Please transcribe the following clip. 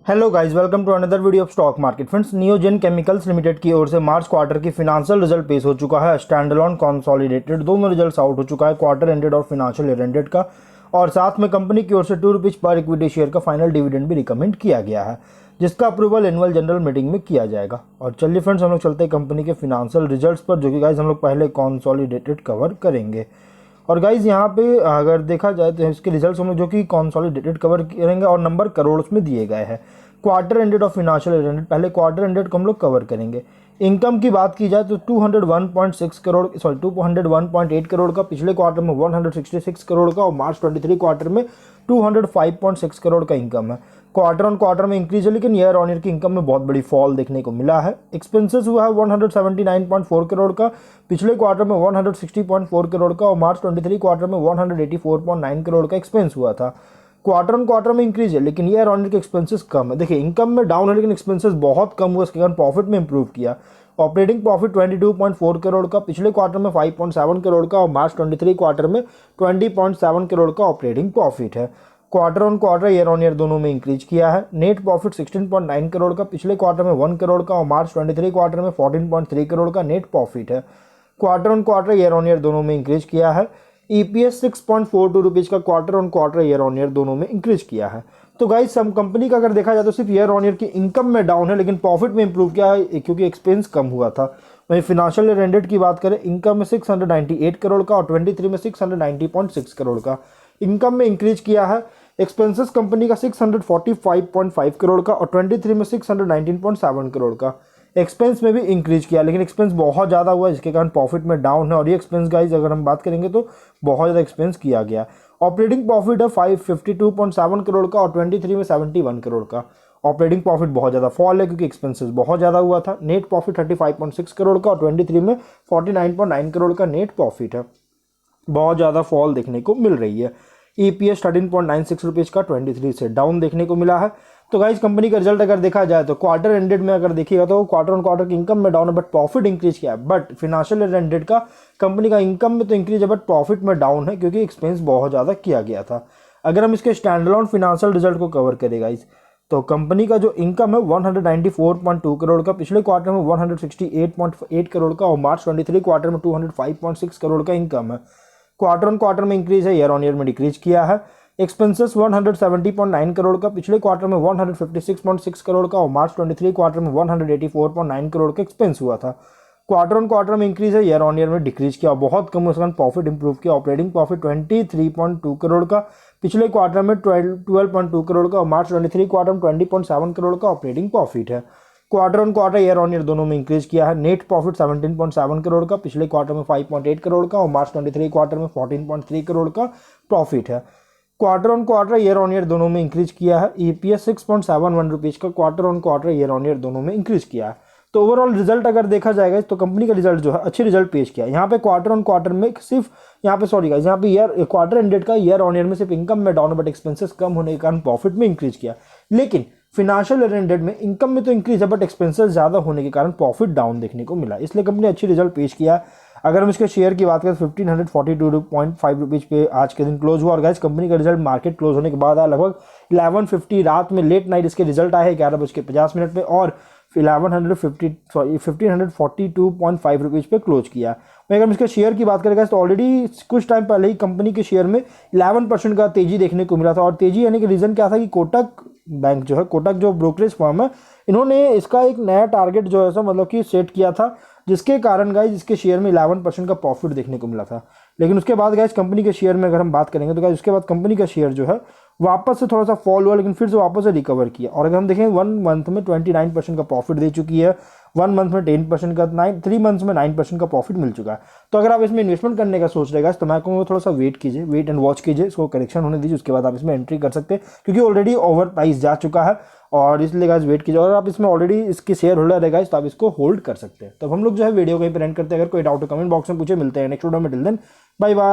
Hello guys, welcome to another video of stock market. Friends, Neogen chemicals limited की ओर से March quarter की financial result पेश हो चुका है। स्टैंड अलोन, कंसोलिडेटेड दोनों रिजल्ट्स आउट हो चुका है, क्वार्टर एंडेड और फिनेंशियल ईयर एंडेड का। और साथ में कंपनी की ओर से ₹2 पर इक्विटी शेयर का फाइनल डिविडेंड भी रिकमेंड किया गया है, जिसका अप्रूवल एनुअल जनरल मीटिंग में किया जाएगा। और चलिए फ्रेंड्स, हम लोग चलते हैं कंपनी के फिनेंशियल रिजल्ट्स पर, जो कि गाइज हम लोग पहले कंसोलिडेटेड कवर करेंगे। और गाइज यहाँ पे अगर देखा जाए तो इसके रिजल्ट्स हम लोग जो कि कंसोलिडेटेड कवर करेंगे और नंबर करोड़ में दिए गए हैं। क्वार्टर एंडेड और फिनेंशियल ईयर एंडेड, पहले क्वार्टर एंडेड को हम लोग कवर करेंगे। इनकम की बात की जाए तो 201.8 करोड़ का, पिछले क्वार्टर में 166 करोड़ का और मार्च 23 क्वार्टर में 205.6 करोड़ का इनकम है। क्वार्टर ऑन क्वार्टर में इंक्रीज है, लेकिन ईयर ऑन ईयर की इनकम में बहुत बड़ी फॉल देखने को मिला है। एक्सपेंसेस हुआ है 179.4 करोड़ का, पिछले क्वार्टर में 160.4 करोड़ का और मार्च 23 क्वार्टर में 184.9 करोड़ का एक्सपेंस हुआ था। क्वार्टर ऑन क्वार्टर में इंक्रीज है, लेकिन ईयर ऑन ईयर के एक्सपेंसेस कम है। देखिए, इनकम में डाउन है, लेकिन एक्सपेंसेस बहुत कम हुआ, इसके कारण प्रॉफिट में इंप्रूव किया। ऑपरेटिंग प्रॉफिट 22.4 करोड़ का, पिछले क्वार्टर में 5.7 करोड़ का और मार्च 23 क्वार्टर में 20.7 करोड़ का ऑपरेटिंग प्रॉफिट है। Quarter on quarter, year on year दोनों में इंक्रीज किया है। नेट प्रॉफिट 16.9 करोड़ का, पिछले क्वार्टर में 1 करोड़ का और मार्च 23 क्वार्टर में 14.3 करोड़ का नेट प्रॉफिट है। Quarter on quarter, year on year दोनों में इंक्रीज किया है। ईपीएस 6.42 रुपीज़ का quarter on quarter, year on year दोनों में इंक्रीज किया है। तो गाइस, सम कंपनी का अगर देखा जाए तो सिर्फ ईयर ऑन ईयर की इनकम में डाउन है, लेकिन प्रॉफिट में इंप्रूव किया है, क्योंकि एक्सपेंस कम हुआ था। वहीं फिनेंशियल ईयर एंडेड की बात करें, इनकम में 698 करोड़ का और 23 में 690.6 करोड़ का इनकम में इंक्रीज किया है। एक्सपेंसेस कंपनी का 645.5 करोड़ का और 23 में 619.7 करोड़ का एक्सपेंस में भी इंक्रीज किया, लेकिन एक्सपेंस बहुत ज़्यादा हुआ, जिसके कारण प्रॉफिट में डाउन है। और ये एक्सपेंस गाइज अगर हम बात करेंगे तो बहुत ज़्यादा एक्सपेंस किया गया। ऑपरेटिंग प्रॉफिट है 552.7 करोड़ का और 23 में 71 करोड़ का। ऑपरेटिंग प्रॉफिट बहुत ज़्यादा फॉल है, क्योंकि एक्सपेंसेस बहुत ज़्यादा हुआ था। नेट प्रॉफिट 35.6 करोड़ का और 23 में 49.9 करोड़ का नेट प्रॉफिट है। बहुत ज़्यादा फॉल देखने को मिल रही है। ईपीएस 13.96 रुपीज़ का 23 से डाउन देखने को मिला है। तो गाइज, कंपनी का रिजल्ट अगर देखा जाए तो क्वार्टर एंडेड में अगर देखिएगा तो क्वार्टर ऑन क्वार्टर की इनकम में डाउन है, बट प्रॉफिट इंक्रीज किया है। बट फिनेंशियल ईयर एंडेड का कंपनी का इनकम में तो इंक्रीज है, बट प्रॉफिट में डाउन है, क्योंकि एक्सपेंस बहुत ज़्यादा किया गया था। अगर हम इसके स्टैंड अलोन फिनेंशियल रिजल्ट को कवर करें गाइज, तो कंपनी का जो इनकम है 194.2 करोड़ का, पिछले क्वार्टर में 168.8 करोड़ का और मार्च 23 क्वार्टर में 205.6 करोड़ का इनकम है। क्वार्टर ऑन क्वार्टर में इंक्रीज है, ईयर ऑन ईयर में डिक्रीज किया है। एक्सपेंसेस 170.9 करोड़ का, पिछले क्वार्टर में 156.6 करोड़ का और मार्च 23 क्वार्टर में 184.9 करोड़ का एक्सपेंस हुआ था। क्वार्टर ऑन क्वार्टर में इंक्रीज है, ईयर ऑन ईयर में डिक्रीज किया, बहुत कम, उसका प्रॉफिट इंप्रूव किया। ऑपरेटिंग प्रॉफिट 23.2 करोड़ का, पिछले क्वार्टर में 12.2 करोड़ का और मार्च 23 क्वार्टर में 20.7 करोड़ का ऑपरेटिंग प्रॉफिट है। Quarter on quarter, year on year दोनों में इंक्रीज किया है। नेट प्रॉफिट 17.7 करोड़ का, पिछले क्वार्टर में 5.8 करोड़ का और मार्च 23 क्वार्टर में 14.3 करोड़ का प्रॉफिट है। Quarter on quarter, year on year दोनों में इंक्रीज किया है। ईपीएस 6.71 रुपीज़ का quarter on quarter, year on year दोनों में इंक्रीज किया है। तो ओवरऑल रिजल्ट अगर देखा जाएगा तो कंपनी का रिजल्ट जो है अच्छे रिजल्ट पेश किया है। यहाँ पे क्वार्टर ऑन क्वार्टर में सिर्फ यहाँ पे ईयर क्वार्टर एंडेड का ईयर ऑन ईयर में सिर्फ इनकम में डाउन, बट एक्सपेंसेस कम होने के कारण प्रॉफिट में इंक्रीज किया। लेकिन फिनेंशियल ईयर एंडेड में इनकम में तो इंक्रीज है, बट एक्सपेंसेस ज़्यादा होने के कारण प्रॉफिट डाउन देखने को मिला, इसलिए कंपनी अच्छी रिजल्ट पेश किया। अगर हम इसके शेयर की बात करें, 1542.5 रुपीज़ पे आज के दिन क्लोज हुआ। और गाइस, कंपनी का रिजल्ट मार्केट क्लोज होने के बाद आया लगभग 11:50 रात में, लेट नाइट इसके रिजल्ट आए 11:50 पे और 1542.5 रुपीज़ पे क्लोज किया। अगर हम इसके शेयर की बात करें तो ऑलरेडी कुछ टाइम पहले ही कंपनी के शेयर में 11% का तेजी देखने को मिला था। और तेजी यानी कि रीज़न क्या था कि कोटक बैंक जो है, कोटक जो ब्रोकरेज फर्म है, इन्होंने इसका एक नया टारगेट जो है मतलब कि सेट किया था, जिसके कारण गाइज इसके शेयर में 11% का प्रॉफिट देखने को मिला था। लेकिन उसके बाद गाइज कंपनी के शेयर में अगर हम बात करेंगे तो गाइज उसके बाद कंपनी का शेयर जो है वापस से थोड़ा सा फॉल हुआ, लेकिन फिर से वापस से रिकवर किया। और अगर हम देखें 1 मंथ में 29% का प्रॉफिट दे चुकी है, 1 मंथ में 10% का, 3 मंथ्स में 9% का प्रॉफिट मिल चुका है। तो अगर आप इसमें इन्वेस्टमेंट करने का सोच रहे गाइज, तो मैं कहूँगा थोड़ा सा वेट कीजिए, वेट एंड वॉच कीजिए, इसको करेक्शन होने दीजिए, उसके बाद आप इसमें एंट्री कर सकते हैं, क्योंकि ऑलरेडी ओवर प्राइस जा चुका है। और इसलिए गाइज वेट कीजिए। और आप इसमें ऑलरेडी इसके शेयर होल्डर है गाइज, तो आप इसको होल्ड कर सकते हैं। तो हम लोग जो है वीडियो कहीं पर एंड करते हैं। अगर कोई डाउट हो कमेंट बॉक्स में पूछे। मिलते हैं नेक्स्ट वीडियो में, टिल देन बाय बाय।